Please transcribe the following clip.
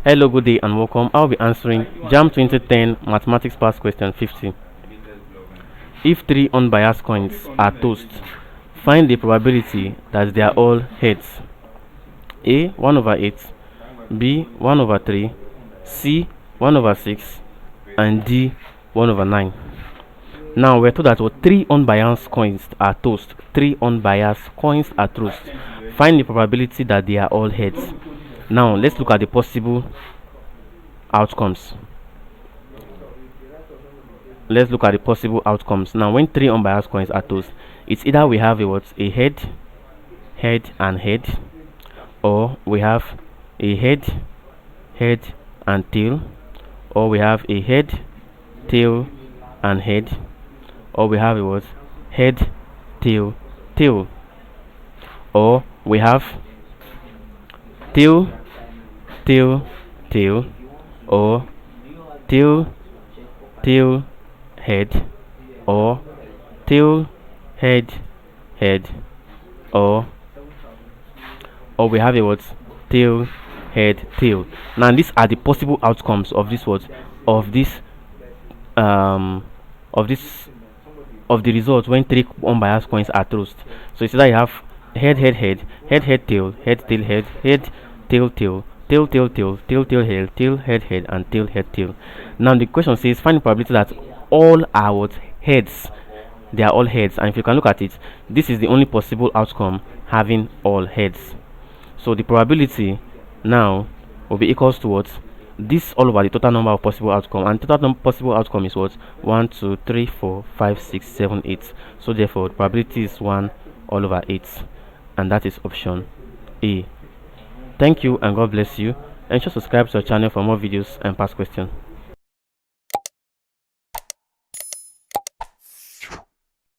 Hello, good day, and welcome. I'll be answering JAMB 2010 Mathematics Past Question 50. If three unbiased coins are tossed, find the probability that they are all heads. A 1 over 8, B 1 over 3, C 1 over 6, and D 1 over 9. Now we're told that three unbiased coins are tossed. Three unbiased coins are tossed. Find the probability that they are all heads. Now let's look at the possible outcomes. Now when three unbiased coins are tossed, it's either we have a head, and head, or we have a head, and tail, or we have a head, tail, and head, or we have head, tail, or we have tail, tail, or tail, head, or tail, head, or we have tail, head, tail. Now these are the possible outcomes of this of the result when three unbiased coins are tossed. So it's either you have head, tail, head, tail, head, and tail, head. Now the question says find the probability that all are heads. They are all heads, and if you can look at it, this is the only possible outcome having all heads. So the probability now will be equals to this all over the total number of possible outcome, and total possible outcome is 1, 2, 3, 4, 5, 6, 7, 8. So therefore the probability is 1 all over 8, and that is option A. Thank you and God bless you. Ensure subscribe to our channel for more videos and past questions.